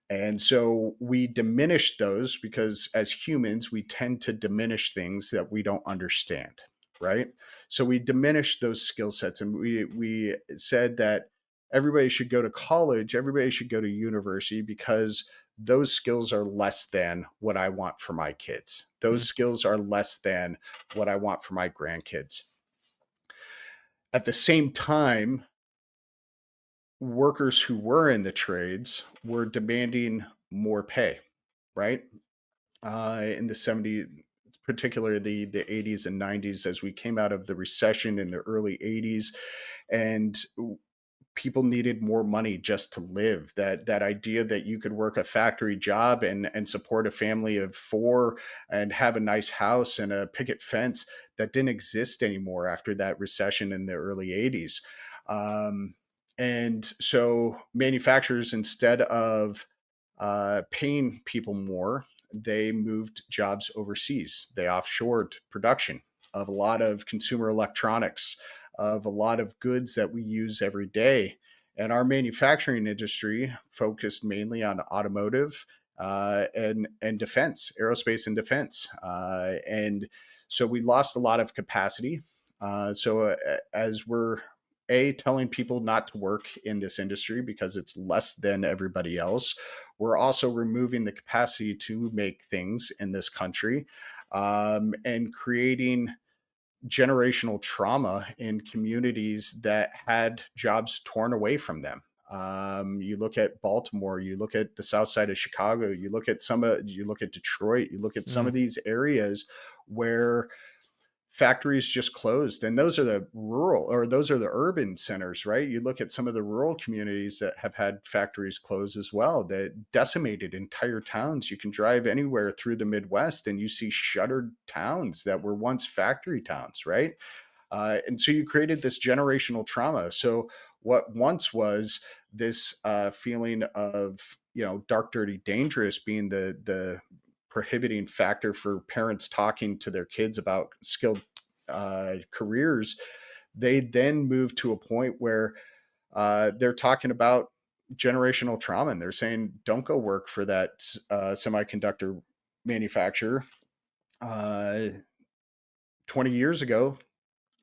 And so we diminish those because as humans, we tend to diminish things that we don't understand, right? So we diminish those skill sets, and we said that everybody should go to college, everybody should go to university because those skills are less than what I want for my kids. Those Hmm. skills are less than what I want for my grandkids. At the same time, workers who were in the trades were demanding more pay, right? In the 70s, particularly the 80s and 90s, as we came out of the recession in the early 80s, and people needed more money just to live. That idea that you could work a factory job and support a family of four and have a nice house and a picket fence, that didn't exist anymore after that recession in the early 80s. Um, and so manufacturers, instead of paying people more, they moved jobs overseas. They offshored production of a lot of consumer electronics, of a lot of goods that we use every day. And our manufacturing industry focused mainly on automotive and defense, aerospace and defense. And so we lost a lot of capacity. As we're telling people not to work in this industry because it's less than everybody else, we're also removing the capacity to make things in this country, and creating generational trauma in communities that had jobs torn away from them. You look at Baltimore, you look at the south side of Chicago, you look at Detroit, you look at some Mm. of these areas where factories just closed, and those are the urban centers, right? You look at some of the rural communities that have had factories close as well, that decimated entire towns. You can drive anywhere through the Midwest and you see shuttered towns that were once factory towns, right? And so you created this generational trauma. So what once was this feeling of, dark, dirty, dangerous being the prohibiting factor for parents talking to their kids about skilled careers, they then moved to a point where they're talking about generational trauma, and they're saying, don't go work for that semiconductor manufacturer. Uh, 20 years ago,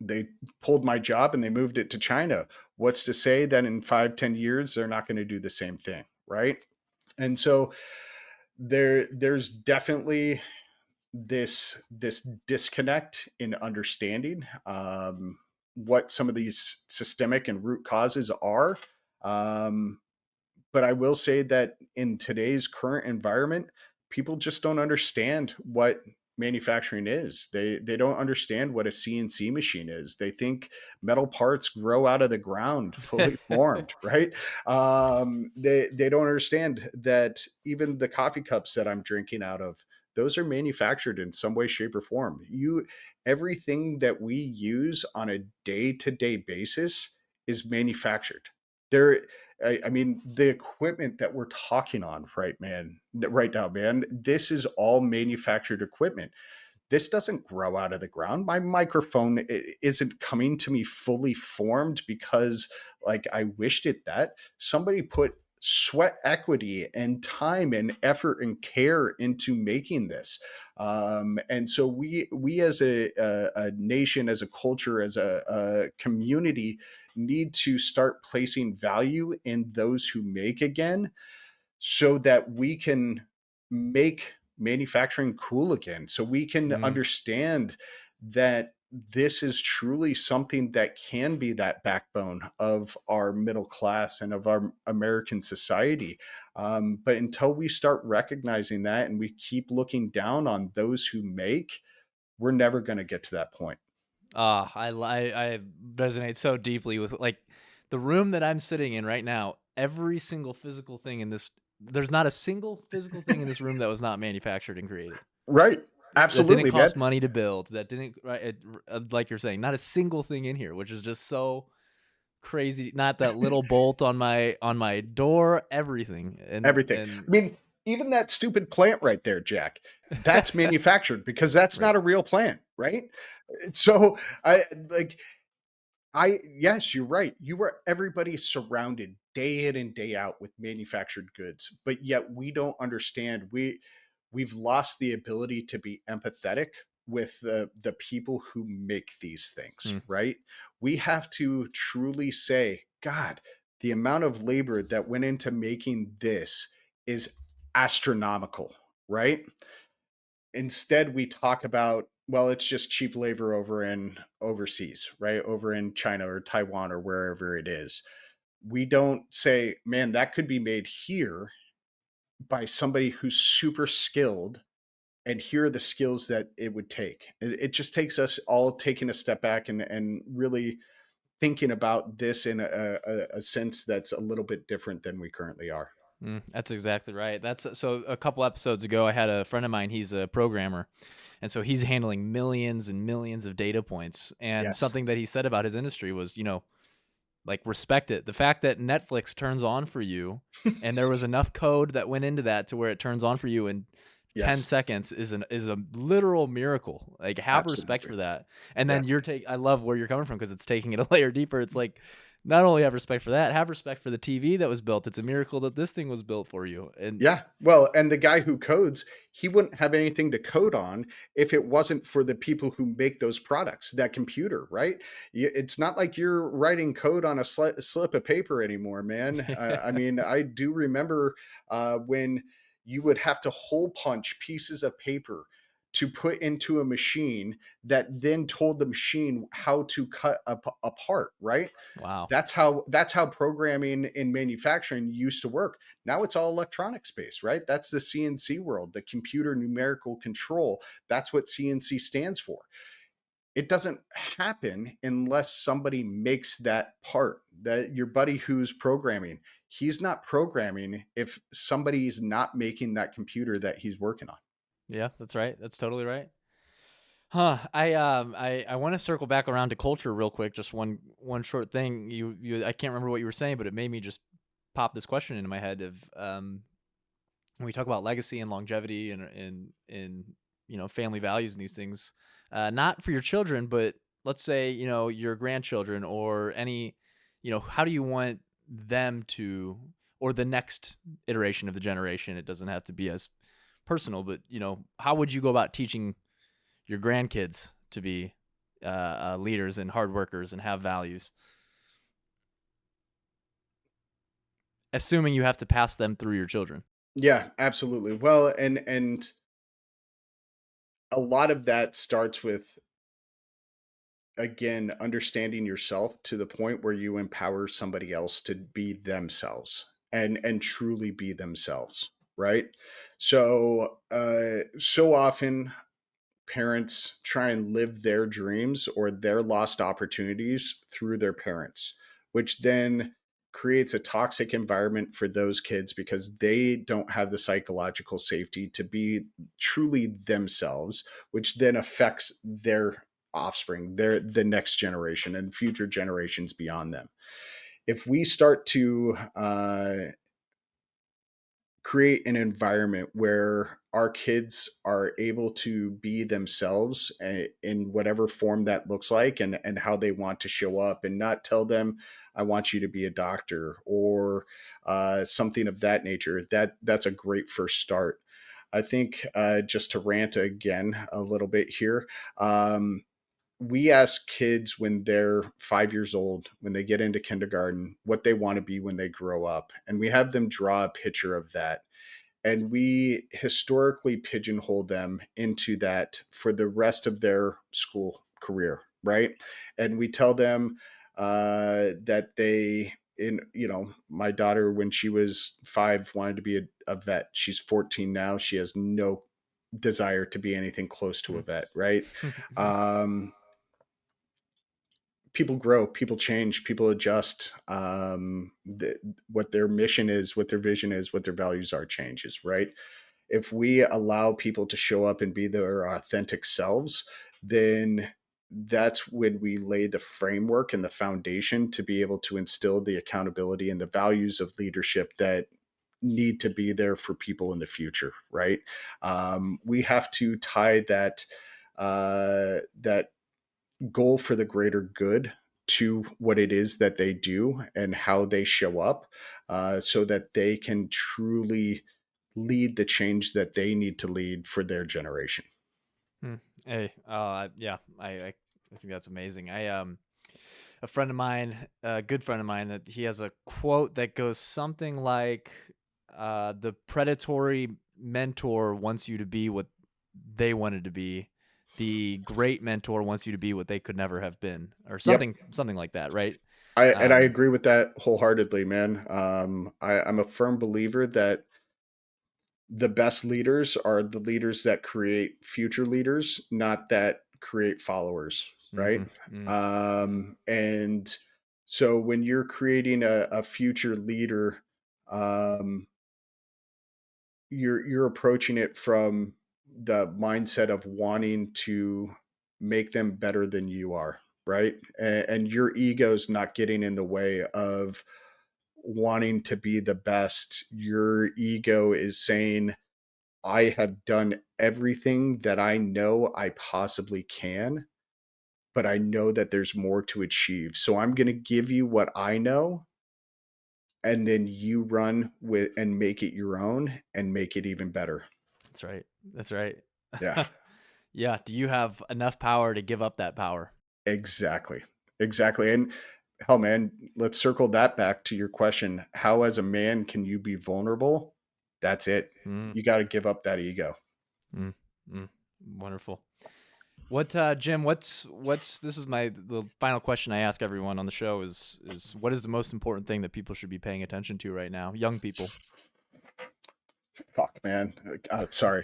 they pulled my job and they moved it to China. What's to say that in 5, 10 years, they're not going to do the same thing? Right. And so there's definitely this disconnect in understanding what some of these systemic and root causes are. Um, but I will say that in today's current environment, people just don't understand what manufacturing is. They don't understand what a CNC machine is. They think metal parts grow out of the ground fully formed, right? They don't understand that even the coffee cups that I'm drinking out of, those are manufactured in some way, shape, or form. Everything that we use on a day-to-day basis is manufactured. There, I mean, the equipment that we're talking on, right now, man, this is all manufactured equipment. This doesn't grow out of the ground. My microphone isn't coming to me fully formed because, like, I wished it that. Somebody put sweat equity and time and effort and care into making this. And so we as a nation, as a culture, as a community, need to start placing value in those who make again, so that we can make manufacturing cool again, so we can Mm. understand that this is truly something that can be that backbone of our middle class and of our American society. But until we start recognizing that and we keep looking down on those who make, we're never going to get to that point. Ah, I resonate so deeply with, like, the room that I'm sitting in right now. Every single physical thing in this There's not a single physical thing in this room that was not manufactured and created. Right. That didn't Absolutely, man. cost money to build, that didn't right, like you're saying, not a single thing in here, which is just so crazy. Not that little bolt on my door, everything, Everything. and I mean, even that stupid plant right there, Jack, that's manufactured because that's right. not a real plant, right? So I like yes, you're right. Everybody's surrounded day in and day out with manufactured goods, but yet we don't understand. We've lost the ability to be empathetic with the people who make these things, Mm, right? We have to truly say, God, the amount of labor that went into making this is astronomical, right? Instead, we talk about, well, it's just cheap labor over in overseas, right? Over in China or Taiwan or wherever it is. We don't say, man, that could be made here by somebody who's super skilled, and here are the skills that it would take. It just takes us all taking a step back and really thinking about this in a sense that's a little bit different than we currently are. That's exactly right. That's so. A couple episodes ago, I had a friend of mine. He's a programmer, and so he's handling millions and millions of data points. And Yes, something that he said about his industry was, like, respect it. The fact that Netflix turns on for you, and there was enough code that went into that to where it turns on for you in 10 yes, seconds is a literal miracle. Like, have respect absolutely. for that. And Yeah. then I love where you're coming from, because it's taking it a layer deeper. It's like, not only have respect for that, have respect for the TV that was built. It's a miracle that this thing was built for you. And Yeah. Well, and the guy who codes, he wouldn't have anything to code on if it wasn't for the people who make those products, that computer, right? It's not like you're writing code on a slip of paper anymore, man. I mean, I do remember when you would have to hole punch pieces of paper to put into a machine that then told the machine how to cut apart, right? wow. That's how programming in manufacturing used to work. Now it's all electronics based, right? That's the CNC world, the computer numerical control. That's what CNC stands for. It doesn't happen unless somebody makes that part. That your buddy who's programming, he's not programming if somebody's not making that computer that he's working on. Yeah, that's right. That's totally right. Huh. I want to circle back around to culture real quick. Just one short thing. I can't remember what you were saying, but it made me just pop this question into my head of, when we talk about legacy and longevity and family values and these things, not for your children, but let's say your grandchildren or any, how do you want them to, or the next iteration of the generation? It doesn't have to be as personal, but how would you go about teaching your grandkids to be leaders and hard workers and have values, assuming you have to pass them through your children? Yeah, absolutely. Well, and a lot of that starts with, again, understanding yourself to the point where you empower somebody else to be themselves and truly be themselves, right? So often parents try and live their dreams or their lost opportunities through their parents, which then creates a toxic environment for those kids because they don't have the psychological safety to be truly themselves, which then affects their offspring, the next generation and future generations beyond them. If we start to create an environment where our kids are able to be themselves, in whatever form that looks like, and how they want to show up, and not tell them, I want you to be a doctor or something of that nature. That's a great first start. I think, just to rant again a little bit here, we ask kids when they're 5 years old, when they get into kindergarten, what they want to be when they grow up, and we have them draw a picture of that, and we historically pigeonhole them into that for the rest of their school career, right? And we tell them that my daughter, when she was 5, wanted to be a vet. She's 14 now. She has no desire to be anything close to a vet, right? um, People grow, people change, people adjust. What their mission is, what their vision is, what their values are changes, right? If we allow people to show up and be their authentic selves, then that's when we lay the framework and the foundation to be able to instill the accountability and the values of leadership that need to be there for people in the future, right? We have to tie that goal for the greater good to what it is that they do and how they show up, so that they can truly lead the change that they need to lead for their generation. Hmm. Hey, yeah, I think that's amazing. a friend of mine, a good friend of mine, that he has a quote that goes something like, "The predatory mentor wants you to be what they wanted to be. The great mentor wants you to be what they could never have been," or Yep. something like that, right? I Um, agree with that wholeheartedly, man. I'm a firm believer that the best leaders are the leaders that create future leaders, not that create followers, right? mhm, mm, And so when you're creating a future leader, um, you're approaching it from the mindset of wanting to make them better than you are, right? And your ego's not getting in the way of wanting to be the best. Your ego is saying, I have done everything that I know I possibly can, but I know that there's more to achieve. So I'm going to give you what I know, and then you run with and make it your own and make it even better. that's right. That's right. Yeah, Yeah. Do you have enough power to give up that power? exactly. Exactly. And hell, man, let's circle that back to your question. How, as a man, can you be vulnerable? That's it. Mm, You got to give up that ego. mm, mm. Wonderful. What, Jim? What's this is my the final question I ask everyone on the show is what is the most important thing that people should be paying attention to right now? Young people. Fuck, man. Sorry.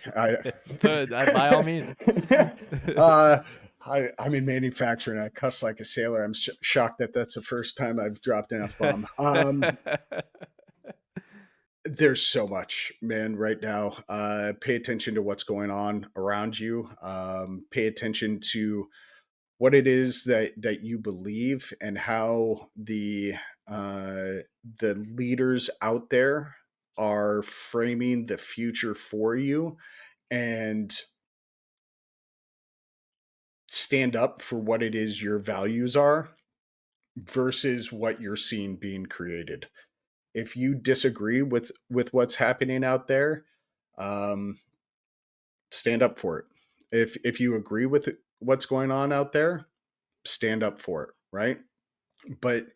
So, by all means. uh, I'm in manufacturing. I cuss like a sailor. I'm shocked that that's the first time I've dropped an F bomb. There's so much, man, right now. Pay attention to what's going on around you. Pay attention to what it is that you believe and how the leaders out there are framing the future for you, and stand up for what it is your values are versus what you're seeing being created. If you disagree with what's happening out there, um, stand up for it. If you agree with what's going on out there, stand up for it, right? But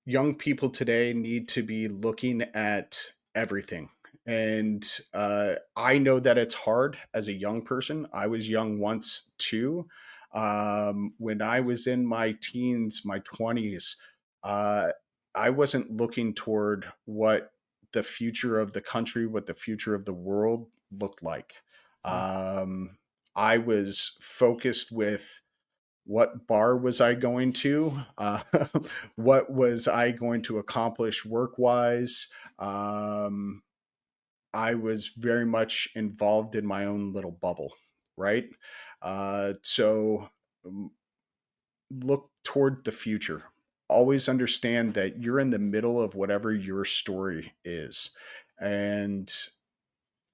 young people today need to be looking at everything. And I know that it's hard as a young person. I was young once too. When I was in my teens, my 20s, uh, I wasn't looking toward what the future of the country, what the future of the world looked like. Mm, Um, I was focused with what bar was I going to? What was I going to accomplish work wise? Um, I was very much involved in my own little bubble, right? So look toward the future. Always understand that you're in the middle of whatever your story is. And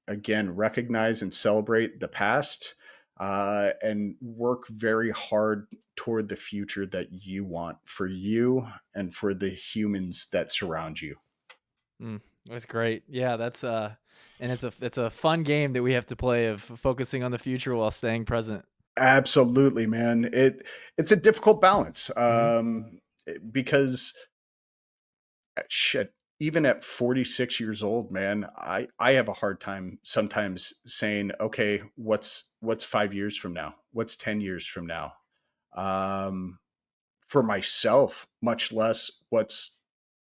again, recognize and celebrate the past, and work very hard toward the future that you want for you and for the humans that surround you. mm. That's great. Yeah, that's and it's a fun game that we have to play of focusing on the future while staying present. Absolutely, man. It's a difficult balance, Hmm. because shit, even at 46 years old, man, I have a hard time sometimes saying, okay, what's 5 years from now? What's 10 years from now? Um, for myself, much less what's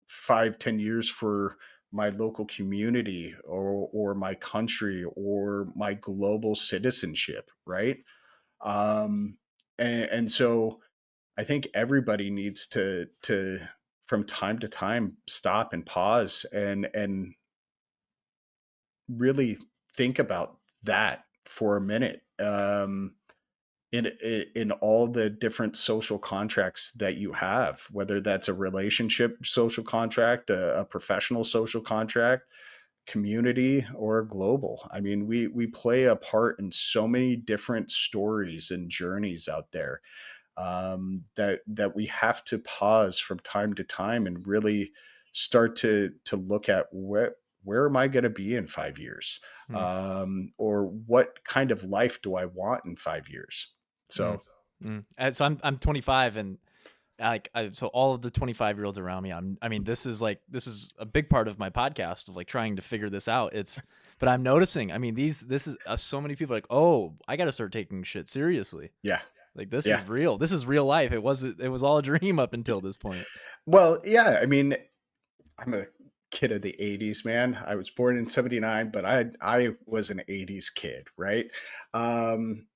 5, 10 years for my local community, or my country, or my global citizenship, right? Um, and so I think everybody needs to from time to time stop and pause and really think about that for a minute. In all the different social contracts that you have, whether that's a relationship social contract, a professional social contract, community, or global. I mean, we play a part in so many different stories and journeys out there, that we have to pause from time to time and really start to look at where am I going to be in 5 years, Mm, or what kind of life do I want in 5 years. mm, So mm. So I'm 25, and so all of the 25-year-olds around me, I mean, this is a big part of my podcast of like trying to figure this out. But I'm noticing, I mean, this is so many people are like, oh, I got to start taking shit seriously. Yeah. Like this Yeah. is real. This is real life. It was all a dream up until this point. Well, yeah, I mean, I'm a kid of the 80s, man. I was born in 79, but I was an 80s kid, right? Um,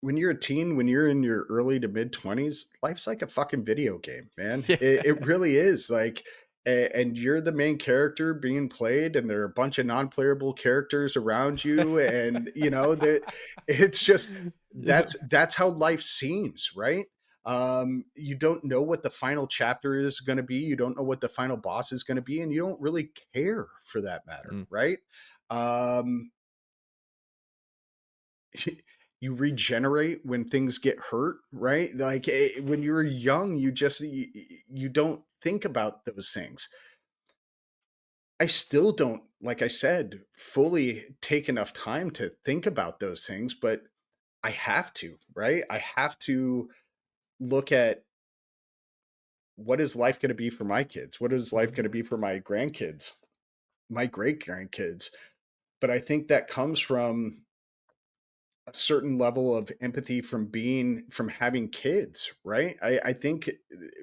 when you're a teen, when you're in your early to mid 20s, life's like a fucking video game, man. Yeah. It really is. Like, and you're the main character being played, and there are a bunch of non-playable characters around you, and that it's just Yeah. that's how life seems, right? You don't know what the final chapter is going to be. You don't know what the final boss is going to be, and you don't really care for that matter, Mm. right? Um, you regenerate when things get hurt, right? Like when you're young, you don't think about those things. I still don't, like I said, fully take enough time to think about those things, but I have to, right? I have to look at what is life going to be for my kids? What is life going to be for my grandkids, my great grandkids? But I think that comes from a certain level of empathy from having kids, right? I think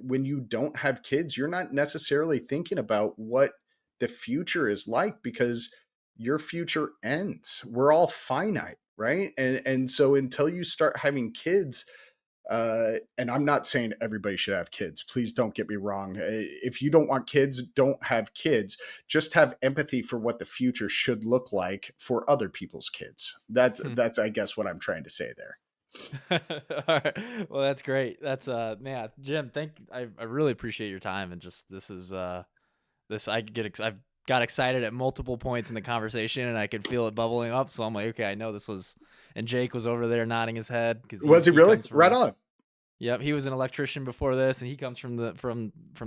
when you don't have kids, you're not necessarily thinking about what the future is like because your future ends. We're all finite, right? And so until you start having kids, and I'm not saying everybody should have kids. Please don't get me wrong. If you don't want kids, don't have kids. Just have empathy for what the future should look like for other people's kids. That's I guess what I'm trying to say there. All right. Well, that's great. That's man, Jim, I really appreciate your time and just this is this I've got excited at multiple points in the conversation and I could feel it bubbling up. So I'm like, okay, I know this was and Jake was over there nodding his head because Was he he really? comes Right from on. yep, he was an electrician before this and he comes from the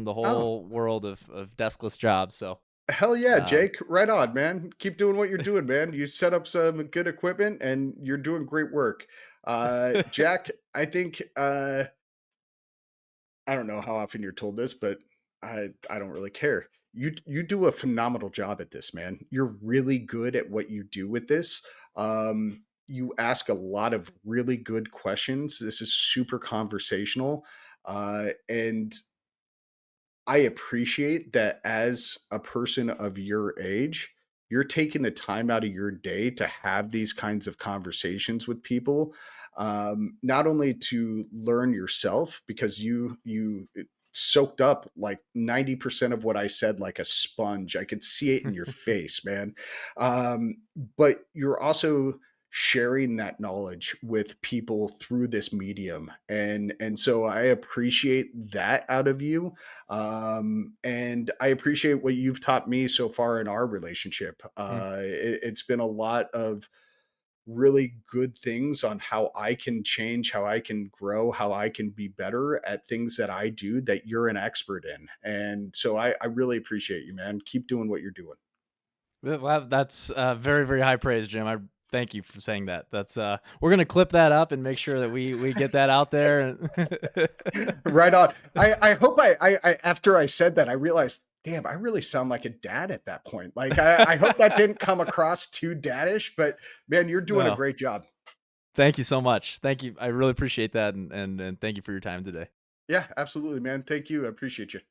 Oh, whole world of deskless jobs. So hell yeah, um Jake. Right on, man. Keep doing what you're doing, man. You set up some good equipment and you're doing great work. Jack, I think I don't know how often you're told this, but I don't really care. You do a phenomenal job at this, man. You're really good at what you do with this. You ask a lot of really good questions. This is super conversational, and I appreciate that as a person of your age, you're taking the time out of your day to have these kinds of conversations with people, not only to learn yourself because you soaked up like 90% of what I said like a sponge. I could see it in your face, man. Um, but you're also sharing that knowledge with people through this medium, and so I appreciate that out of you, and I appreciate what you've taught me so far in our relationship. It's been a lot of really good things on how I can change, how I can grow, how I can be better at things that I do that you're an expert in. And so I really appreciate you, man. Keep doing what you're doing. well, that's very, very high praise, Jim. I thank you for saying that. That's we're gonna clip that up and make sure that we get that out there. Right on. I hope I after I said that, I realized, damn, I really sound like a dad at that point. Like I hope that didn't come across too daddish, but man, you're doing a No, great job. thank you so much. Thank you. I really appreciate that, and thank you for your time today. Yeah, absolutely, man. Thank you. I appreciate you.